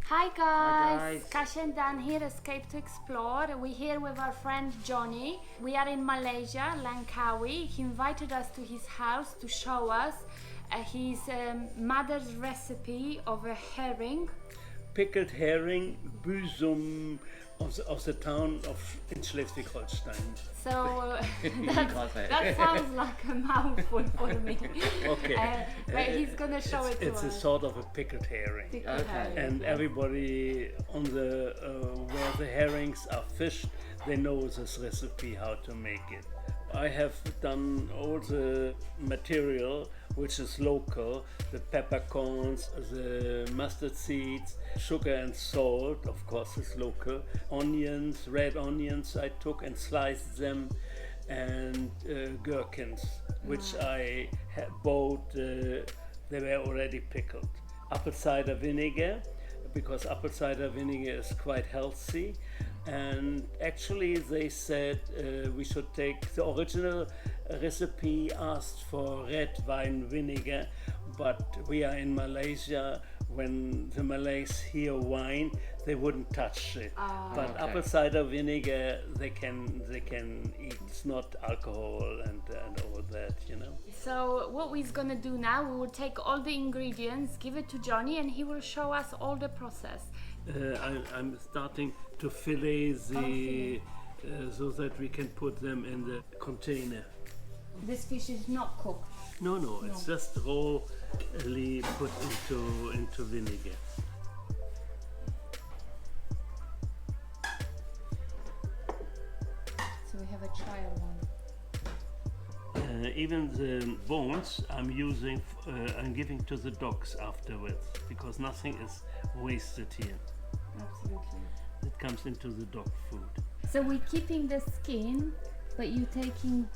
Hi Hi guys, guys. Kasia and Dan here, Escape to Explore. We're here with our friend Johnny. We are in Malaysia, Langkawi. He invited us to his house to show us his mother's recipe of a herring. Pickled herring, Büsum of the town of in Schleswig-Holstein. So Can't say it. that sounds like a mouthful for me. Okay. But he's gonna show it to It's us. a sort of a pickled herring. Pickled Okay. herring, And yes. everybody on the where the herrings are fished, they know this recipe how to make it. I have done all the material which is local, the peppercorns, the mustard seeds, sugar and salt, of course is local, onions, red onions I took and sliced them, and gherkins, which I bought, they were already pickled. Apple cider vinegar, because apple cider vinegar is quite healthy, and actually they said we should take the original recipe asked for red wine vinegar, but we are in Malaysia. When the Malays hear wine, they wouldn't touch it. But Okay. apple cider vinegar they can eat. It's not alcohol and all that, you know. So what we're gonna do now, we will take all the ingredients, give it to Johnny, and he will show us all the process. I'm starting to fillet the so that we can put them in the container. This fish is not cooked. No, it's just rawly put into vinegar. So we have a trial one. Even the bones I'm using, I'm giving to the dogs afterwards because nothing is wasted here. Absolutely. It comes into the dog food. So we're keeping the skin, but you're taking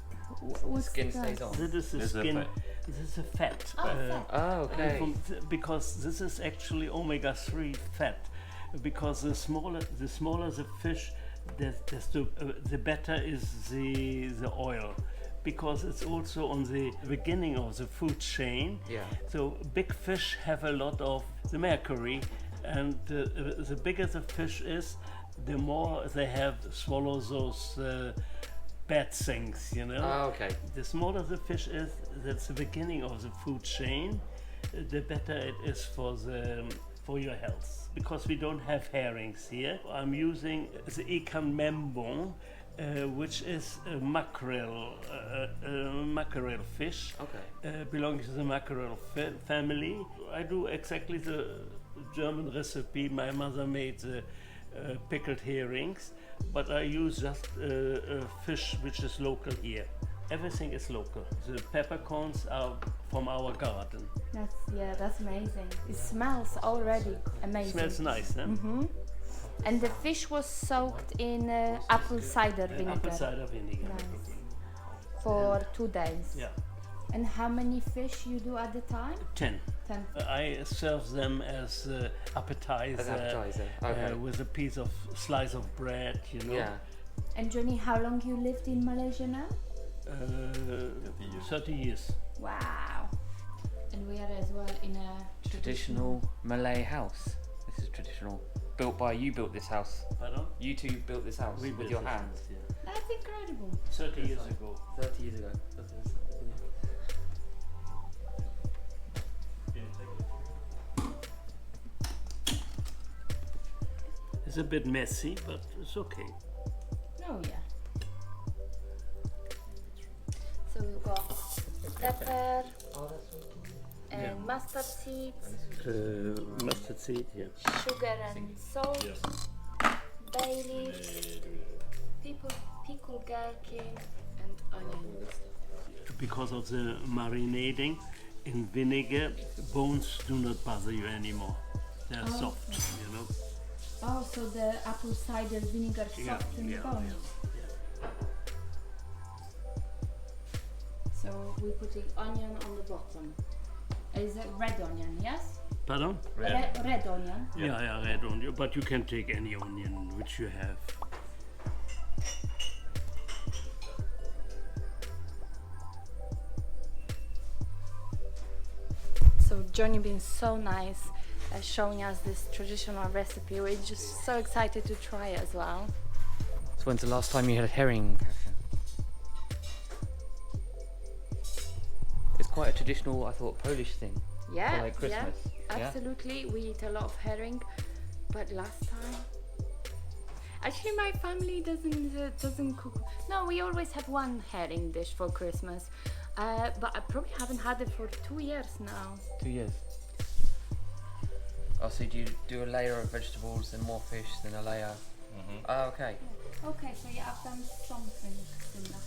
what's Skin that? stays on. This is the There's the skin. fat. This is the fat. Oh, fat. Oh, okay. Because this is actually omega-3 fat. Because the smaller the fish, the better is the oil. Because it's also on the beginning of the food chain. Yeah. So big fish have a lot of the mercury, and the bigger the fish is, the more they have swallow those bad things, you know. Oh, okay. The smaller the fish is, that's the beginning of the food chain, the better it is for your health. Because we don't have herrings here, I'm using the ikan membong, which is a mackerel fish, Okay. belonging to the mackerel family. I do exactly the German recipe. My mother made the pickled herrings, but I use just a fish which is local here. Everything is local. The peppercorns are from our garden. That's amazing. It smells already amazing. Smells nice, huh? And the fish was soaked in apple cider vinegar Apple cider vinegar. Nice. For 2 days. Yeah, And how many fish you do at the time? 10. 10. I serve them as appetizer, As an appetizer. Okay. with a piece of slice of bread, you know. Yeah. And Johnny, how long you lived in Malaysia now? 30 years. Wow. And we are as well in a Traditional Malay house. This is traditional. You built this house. Pardon? You two built this house We with built your this hands. house, yeah. That's incredible. 30 years ago. 30 years ago. It's a bit messy, but it's okay. Oh yeah. So we've got pepper and mustard seeds, Mustard seed, yeah. sugar and salt, bay leaves, pickled gherkin and onions. Because of the marinating in vinegar, bones do not bother you anymore. They're soft, you know. Oh, so the apple cider vinegar softens the bones. So we're putting onion on the bottom. Is it red onion, yes? Pardon? Red onion. Yeah, red onion. But you can take any onion which you have. So Johnny been so nice showing us this traditional recipe. We're just so excited to try it as well. So when's the last time you had a herring, Kasia? It's quite a traditional, I thought, Polish thing. Yeah, For like Christmas. yeah, absolutely. We eat a lot of herring, but last time, actually, my family doesn't cook. No, we always have one herring dish for Christmas, but I probably haven't had it for 2 years now. 2 years. Oh, so do you do a layer of vegetables, then more fish, then a layer? Oh, okay. Okay, so yeah, I've done something similar.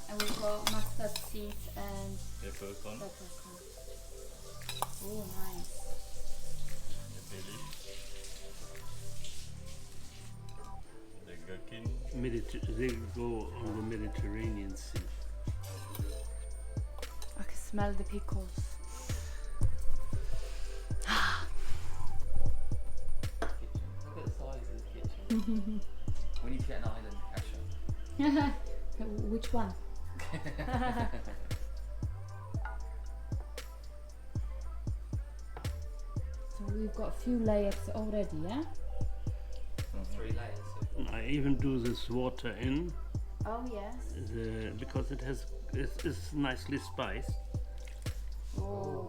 And we've got mustard seeds and peppercorn. Oh, nice. They go on the Mediterranean Sea. I can smell the pickles. Look at the size of the kitchen. We need to get an island, Kasia. Which one? So we've got a few layers already, yeah? 3 layers. I even do this water in Oh yes. because it's nicely spiced. Oh,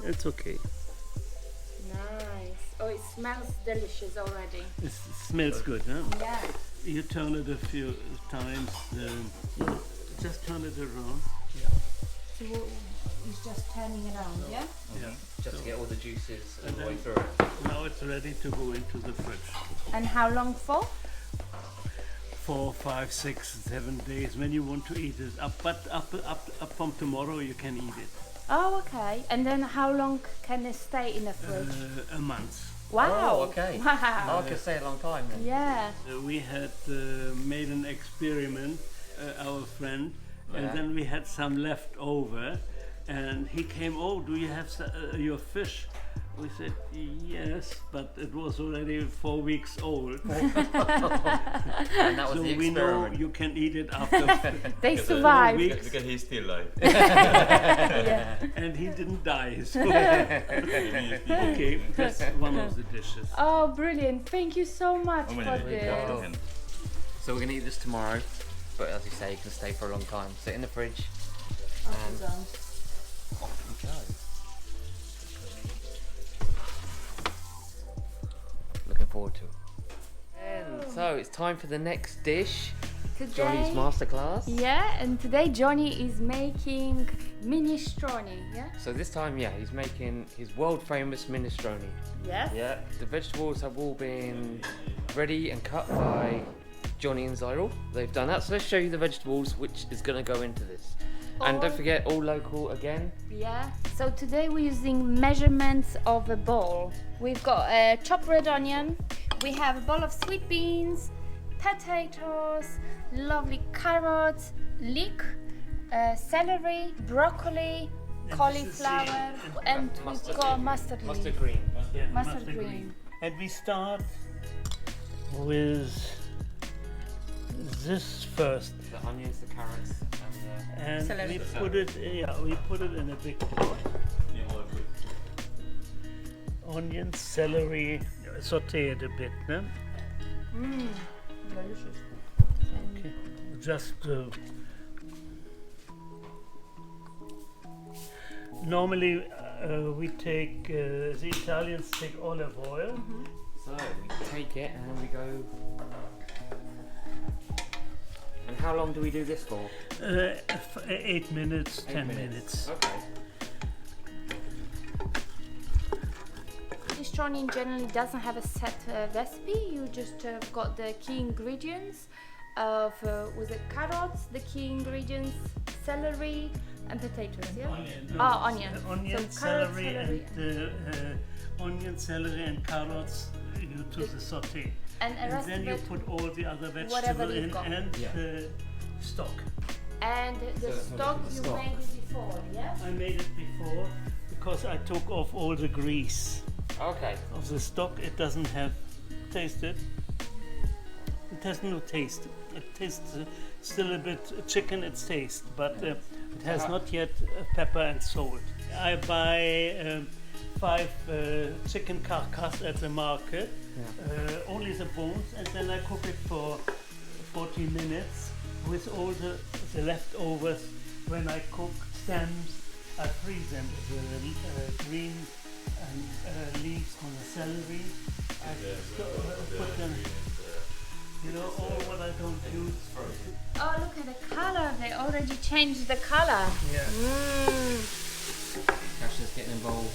It's okay. nice. Oh, it smells delicious already. It smells good, huh? Yeah. You turn it a few times. Just turn it around. So it's just turning around, yeah? Yeah. Just to get all the juices all And the way then- through it. Now it's ready to go into the fridge. And how long for? 4, 5, 6, 7 days when you want to eat it. Up from tomorrow you can eat it. Oh, okay. And then how long can it stay in the fridge? A month. Wow. Oh, okay. Wow. Oh, I could stay a long time then. Yeah. We had made an experiment, our friend, and Yeah. then we had some left over, and he came, oh, do you have your fish? We said, yes, but it was already 4 weeks old. And that was So the we know experiment. you can eat it after They Because, survived. weeks. Because he's still alive. Yeah. and he didn't die. So Maybe okay, that's one of the dishes. Oh, brilliant. Thank you so much How for many this. go. So we're gonna eat this tomorrow, but as you say, you can stay for a long time. So in the fridge, and off we go. Looking forward to it. And so it's time for the next dish, Johnny's Today, masterclass. yeah, and today Johnny is making minestrone, yeah? So this time, yeah, he's making his world famous minestrone. Yes. Yeah, the vegetables have all been ready and cut by Johnny and Cyril. They've done that, so let's show you the vegetables which is going to go into this. And don't forget, all local again. Yeah. So today we're using measurements of a bowl. We've got a chopped red onion. We have a bowl of sweet beans, potatoes, lovely carrots, leek, celery, broccoli, cauliflower, and we've got mustard leaf. Mustard green. Yeah, Mustard green. And we start with this first, The onions, the carrots, and and Celery. we put it in a big pot. Onions, celery, saute it a bit, no? Delicious. Okay. Just normally we take the Italians take olive oil. so we take it and we go. And how long do we do this for? 8 minutes, 10 minutes. Okay. Minestrone generally doesn't have a set recipe. You just got the key ingredients of was it carrots, the key ingredients, celery, and potatoes. Yeah. Onion. Onion, So carrot, celery, and onion, celery, and carrots you to the saute. And the And rest then of you it, put all the other whatever vegetables you've in got. and Yeah. stock. and the So stock the you stock. made it before, yeah. I made it before because I took off all the grease Okay. of the stock. It doesn't have tasted. It has no taste. It tastes still a bit chicken, its taste, but it has not yet pepper and salt. I buy 5 chicken carcass at the market, only the bones, and then I cook it for 40 minutes with all the leftovers. When I cook stems, I freeze them, the green and leaves on the celery. I put them, all what I don't use. Oh, look at the color. They already changed the color. Yeah. Kasha's getting involved.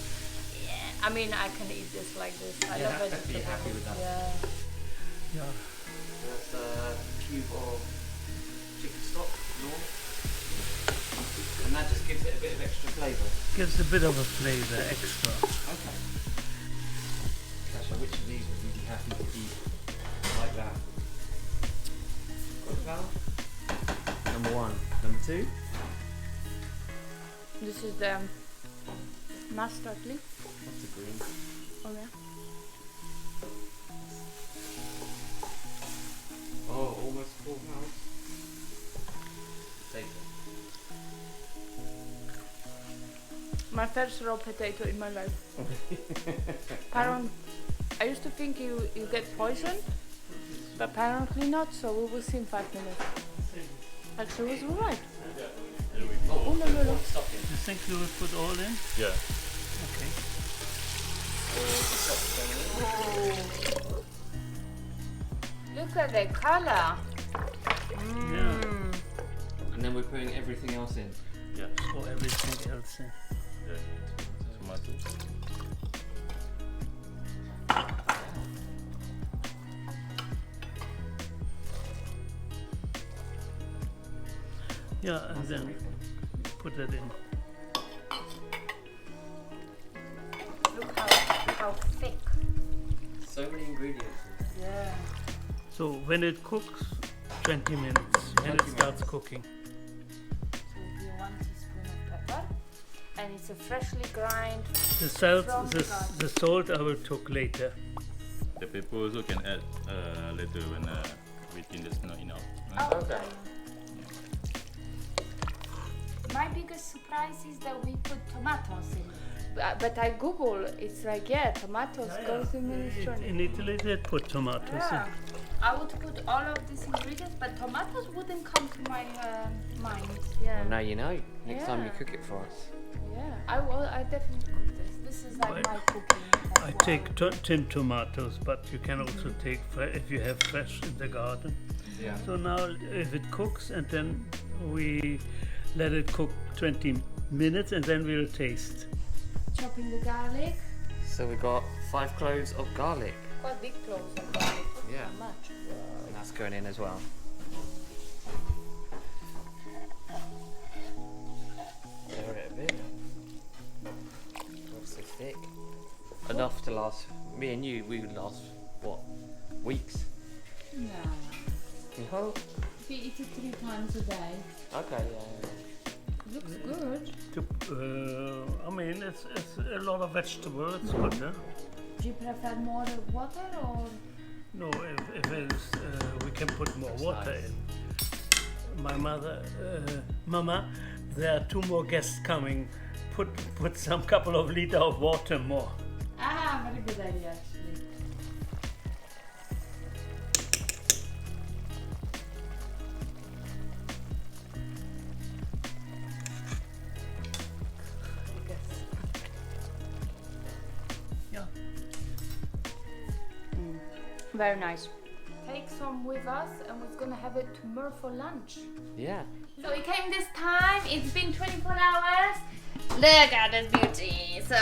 Yeah. I mean, I can eat this like this. I love Be vegetables. happy with that. Yeah. Yeah. That's a cube of chicken stock, and that just gives it a bit of extra flavour. Gives a bit of a flavor extra. Okay. Kasha, which of these would you be happy to eat like that? Cauliflower? Number 1. Number 2? This is the mustard leaf. What's the green? Oh yeah. Oh, almost full house. Take it. My first raw potato in my life. Apparently, I used to think you get poisoned, but apparently not. So we will see in 5 minutes. Actually, it was alright. Oh no no no! You think you will put all in? Yeah. Okay. Look at the color. Yeah. And then we're putting everything else in. Yeah. Throw everything else in. Yeah. Tomatoes. Yeah, and then put that in. Look how thick. So many ingredients. Yeah. So when it cooks, 20 minutes, and it 20 starts minutes. cooking. So we do 1 teaspoon of pepper, and it's a freshly grind. The salt, From the garden. the salt I will cook later. The pepper also can add later when we think there's not enough. Oh, Okay. My biggest surprise is that we put tomatoes in. But I Google, it's like, yeah, tomatoes goes in minestrone. In Italy they put tomatoes Yeah. I would put all of these ingredients, but tomatoes wouldn't come to my mind. Yeah. Well, now you know. Next time you Yeah. cook it for us. Yeah. I definitely cook this. This is like Right. my cooking. as I well. take tinned tomatoes, but you can also take if you have fresh in the garden. Yeah. So now if it cooks, and then we let it cook 20 minutes, and then we'll taste. Chopping the garlic. So we got 5 cloves of garlic. Quite big cloves of garlic. Not Yeah. that much. And that's going in as well. Lower it a bit. Not so thick. Enough to last. Me and you, we would last, what, weeks? No. You hope? If you eat it 3 times a day, Okay, yeah. looks good. I mean, it's a lot of vegetable. It's good, huh? Do you prefer more water or? No, if it's, we can put more water nice. in. My Mama, there are 2 more guests coming. Put some couple of liters of water more. Ah, very good idea actually. Yeah. Very nice. Take some with us and we're gonna have it tomorrow for lunch. Yeah. So it came this time, it's been 24 hours. Look at this beauty. So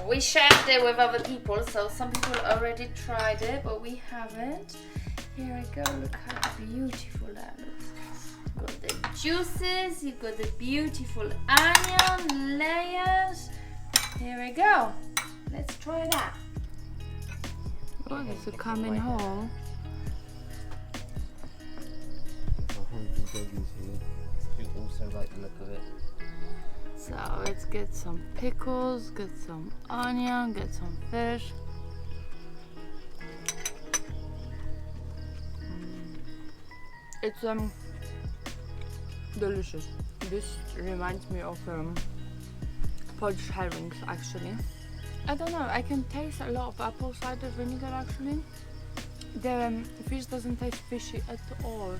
we shared it with other people, so some people already tried it, but we haven't. Here we go, look how beautiful that looks. Got the juices, you've got the beautiful onion layers. Here we go. Let's try that. Oh, there's a coming hole. You also like the look of it. So let's get some pickles, get some onion, get some fish. It's Delicious. This reminds me of Polish herrings actually. I don't know, I can taste a lot of apple cider vinegar actually. The fish doesn't taste fishy at all.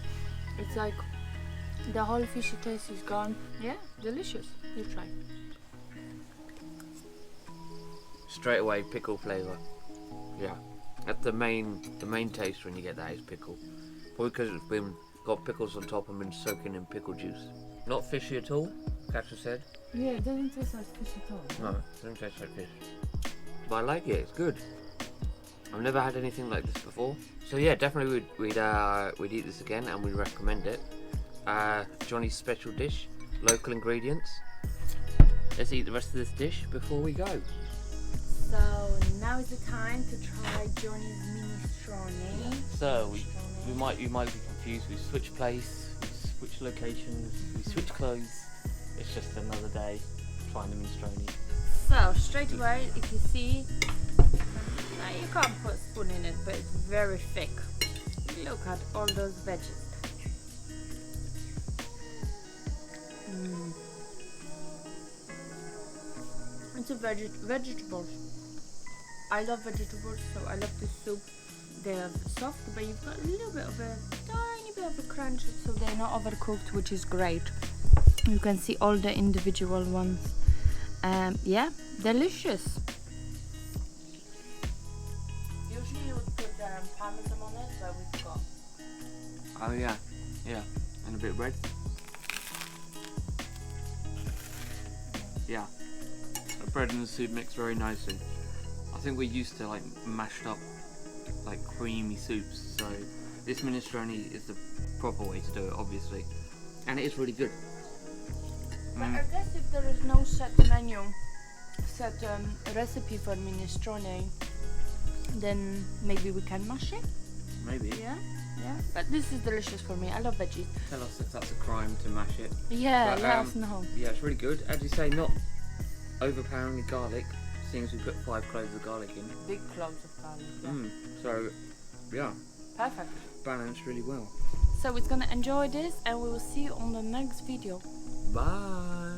It's like the whole fishy taste is gone. Yeah, delicious. You try. Straight away, pickle flavour. Yeah, that's the main taste when you get that is pickle. Probably because it's been got pickles on top and been soaking in pickle juice. Not fishy at all, Katja said. Yeah, it doesn't taste like fish at all. No, it doesn't taste like fish. But I like it. It's good. I've never had anything like this before. So yeah, definitely we'd eat this again and we'd recommend it. Johnny's special dish, local ingredients. Let's eat the rest of this dish before we go. So now is the time to try Johnny's minestrone. So we might be confused. We switch place, we switch locations, we switch clothes. It's just another day trying the minestrone. So straight away, if you see, you can't put a spoon in it, but it's very thick. Look at all those veggies. It's a vegetables. I love vegetables, so I love this soup. They're soft, but you've got a little bit of a tiny bit of a crunch, so they're not overcooked, which is great. You can see all the individual ones. Yeah, delicious. Usually you would put parmesan on it, but we've got. Oh yeah, and a bit of bread. Yeah, the bread and the soup mix very nicely. I think we're used to like mashed up, like creamy soups, so this minestrone is the proper way to do it, obviously, and it is really good. But I guess if there is no set menu, set recipe for minestrone, then maybe we can mash it. Maybe. Yeah. But this is delicious for me. I love veggies. Tell us if that's a crime to mash it. Yeah, But, let us know. Yeah, it's really good. As you say, not overpoweringly garlic, seeing as we put 5 cloves of garlic in. Big cloves of garlic. Yeah. So, yeah, Perfect. balanced really well. So we're gonna enjoy this, and we will see you on the next video. Bye.